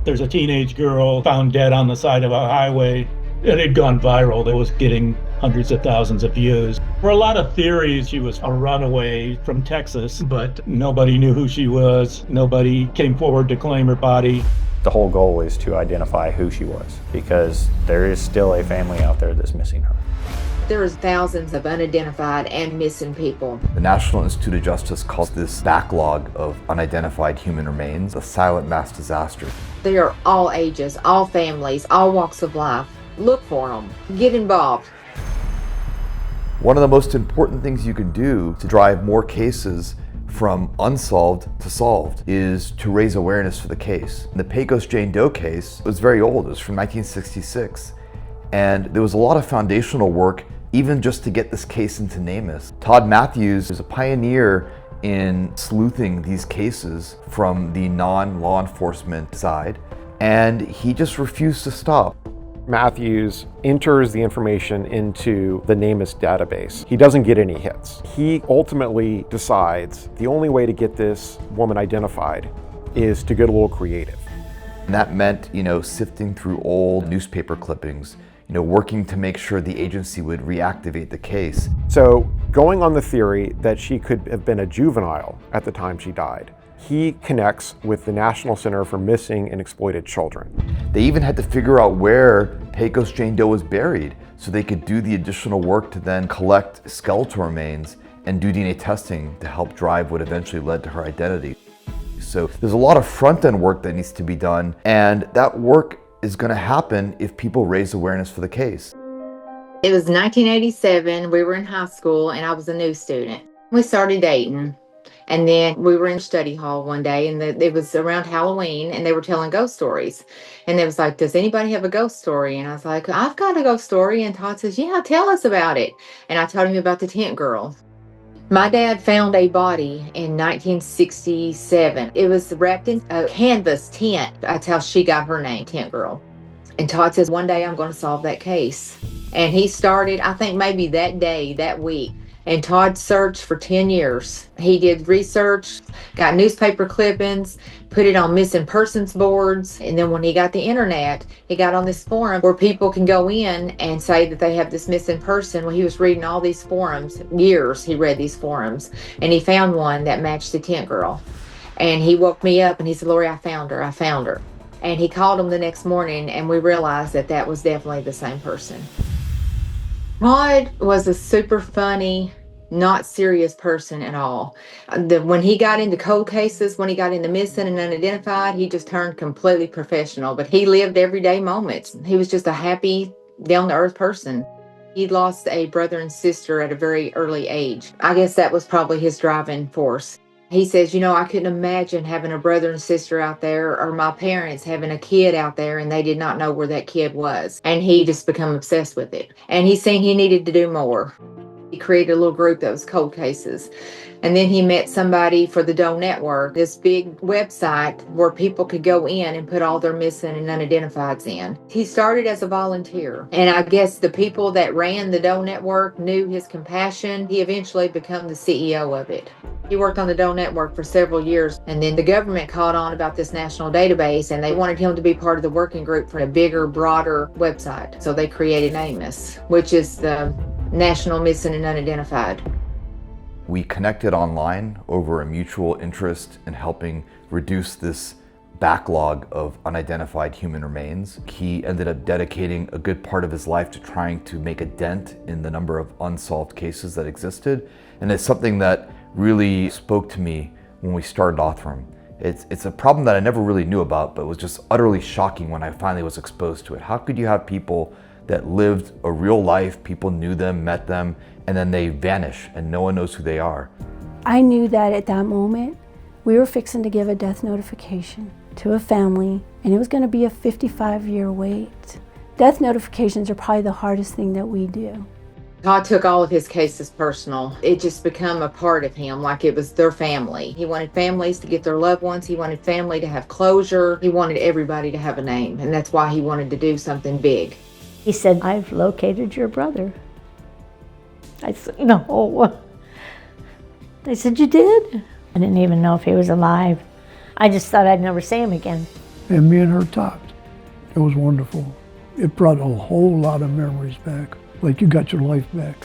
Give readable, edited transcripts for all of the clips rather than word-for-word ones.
There's a teenage girl found dead on the side of a highway. It had gone viral. It was getting hundreds of thousands of views. There were a lot of theories she was a runaway from Texas, but nobody knew who she was. Nobody came forward to claim her body. The whole goal is to identify who she was, because there is still a family out there that's missing her. There is thousands of unidentified and missing people. The National Institute of Justice calls this backlog of unidentified human remains a silent mass disaster. They are all ages, all families, all walks of life. Look for them. Get involved. One of the most important things you can do to drive more cases from unsolved to solved is to raise awareness for the case. The Pecos Jane Doe case was very old. It was from 1966. And there was a lot of foundational work even just to get this case into NamUs. Todd Matthews is a pioneer in sleuthing these cases from the non-law enforcement side, and he just refused to stop. Matthews enters the information into the NamUs database. He doesn't get any hits. He ultimately decides the only way to get this woman identified is to get a little creative. And that meant, sifting through old newspaper clippings, working to make sure the agency would reactivate the case. So, going on the theory that she could have been a juvenile at the time she died, he connects with the National Center for Missing and Exploited Children. They even had to figure out where Pecos Jane Doe was buried so they could do the additional work to then collect skeletal remains and do DNA testing to help drive what eventually led to her identity. So there's a lot of front-end work that needs to be done, and that work is going to happen if people raise awareness for the case. It was 1987. We were in high school, and I was a new student. We started dating. And then we were in study hall one day, and it was around Halloween, and they were telling ghost stories. And they was like, does anybody have a ghost story? And I was like, I've got a ghost story. And Todd says, yeah, tell us about it. And I told him about the tent girl. My dad found a body in 1967. It was wrapped in a canvas tent. That's how she got her name, Tent Girl. And Todd says, one day I'm going to solve that case. And he started, I think maybe that day, that week. And Todd searched for 10 years. He did research, got newspaper clippings, put it on missing persons boards. And then when he got the internet, he got on this forum where people can go in and say that they have this missing person. Well, he was reading all these forums, years he read these forums, and he found one that matched the tent girl. And he woke me up and he said, Lori, I found her. And he called him the next morning, and we realized that that was definitely the same person. Todd was a super funny, not serious person at all. When he got into cold cases, when he got into missing and unidentified, he just turned completely professional. But he lived everyday moments. He was just a happy, down-to-earth person. He lost a brother and sister at a very early age. I guess that was probably his driving force. He says, I couldn't imagine having a brother and sister out there, or my parents having a kid out there, and they did not know where that kid was. And he just became obsessed with it. And he's saying he needed to do more. He created a little group that was cold cases. And then he met somebody for the Doe Network, this big website where people could go in and put all their missing and unidentifieds in. He started as a volunteer. And I guess the people that ran the Doe Network knew his compassion. He eventually became the CEO of it. He worked on the Doe Network for several years, and then the government caught on about this national database, and they wanted him to be part of the working group for a bigger, broader website. So they created NamUs, which is the National Missing and Unidentified. We connected online over a mutual interest in helping reduce this backlog of unidentified human remains. He ended up dedicating a good part of his life to trying to make a dent in the number of unsolved cases that existed, and it's something that really spoke to me when we started Othram. It's a problem that I never really knew about, but was just utterly shocking when I finally was exposed to it. How could you have people that lived a real life, people knew them, met them, and then they vanish and no one knows who they are? I knew that at that moment, we were fixing to give a death notification to a family, and it was going to be a 55-year wait. Death notifications are probably the hardest thing that we do. Todd took all of his cases personal. It just became a part of him, like it was their family. He wanted families to get their loved ones. He wanted family to have closure. He wanted everybody to have a name, and that's why he wanted to do something big. He said, I've located your brother. I said, no. They said, you did? I didn't even know if he was alive. I just thought I'd never see him again. and me and her talked. It was wonderful. It brought a whole lot of memories back, like you got your life back.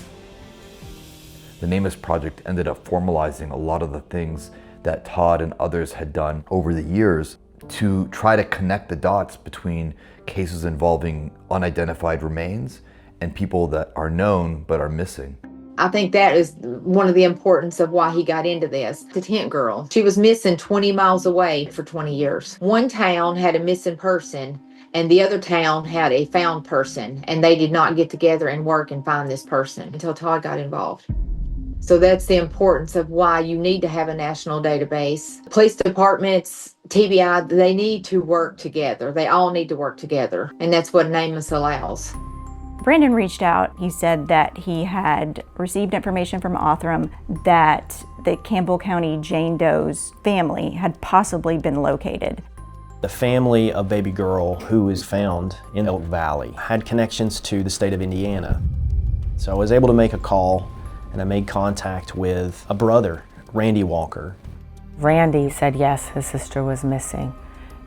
The NamUs project ended up formalizing a lot of the things that Todd and others had done over the years to try to connect the dots between cases involving unidentified remains and people that are known but are missing. I think that is one of the importance of why he got into this. The tent girl, she was missing 20 miles away for 20 years. One town had a missing person and the other town had a found person, and they did not get together and work and find this person until Todd got involved. So that's the importance of why you need to have a national database. Police departments, TBI, they need to work together. They all need to work together, and that's what NamUs allows. Brandon reached out. He said that he had received information from Othram that the Campbell County Jane Doe's family had possibly been located. The family of baby girl who was found in Elk Valley had connections to the state of Indiana. So I was able to make a call, and I made contact with a brother, Randy Walker. Randy said yes, his sister was missing,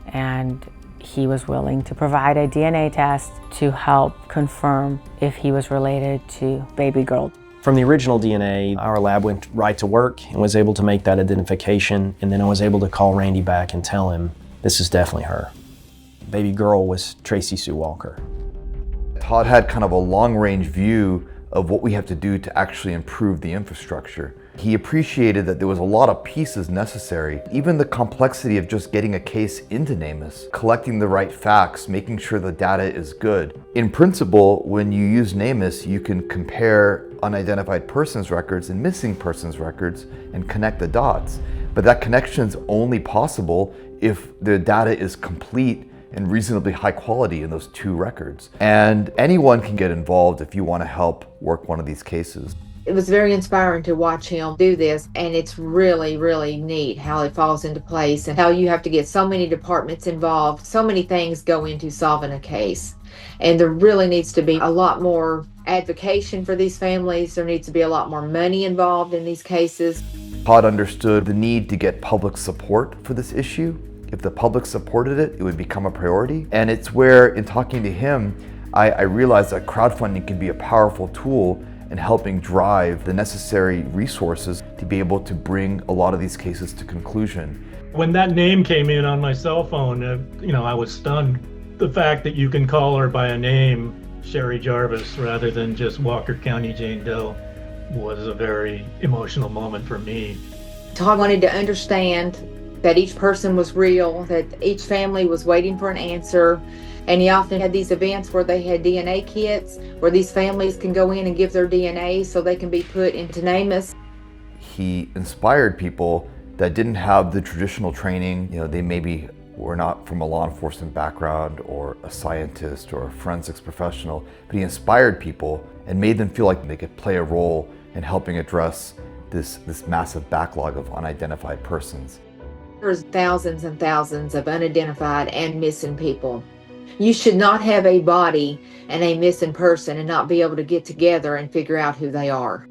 and he was willing to provide a DNA test to help confirm if he was related to baby girl. From the original DNA, our lab went right to work and was able to make that identification, and then I was able to call Randy back and tell him this is definitely her. Baby girl was Tracy Sue Walker. Todd had kind of a long-range view of what we have to do to actually improve the infrastructure. He appreciated that there was a lot of pieces necessary, even the complexity of just getting a case into NamUs, collecting the right facts, making sure the data is good. In principle, when you use NamUs, you can compare unidentified persons records and missing persons records and connect the dots. But that connection is only possible if the data is complete and reasonably high quality in those two records. And anyone can get involved if you want to help work one of these cases. It was very inspiring to watch him do this, and it's really, really neat how it falls into place and how you have to get so many departments involved. So many things go into solving a case, and there really needs to be a lot more advocacy for these families. There needs to be a lot more money involved in these cases. Todd understood the need to get public support for this issue. If the public supported it, it would become a priority. And it's where, in talking to him, I realized that crowdfunding can be a powerful tool in helping drive the necessary resources to be able to bring a lot of these cases to conclusion. When that name came in on my cell phone, I was stunned. The fact that you can call her by a name, Sherry Jarvis, rather than just Walker County Jane Doe, was a very emotional moment for me. Todd wanted to understand that each person was real, that each family was waiting for an answer. And he often had these events where they had DNA kits, where these families can go in and give their DNA so they can be put into NamUs. He inspired people that didn't have the traditional training. They maybe were not from a law enforcement background or a scientist or a forensics professional, but he inspired people and made them feel like they could play a role in helping address this massive backlog of unidentified persons. There's thousands and thousands of unidentified and missing people. You should not have a body and a missing person and not be able to get together and figure out who they are.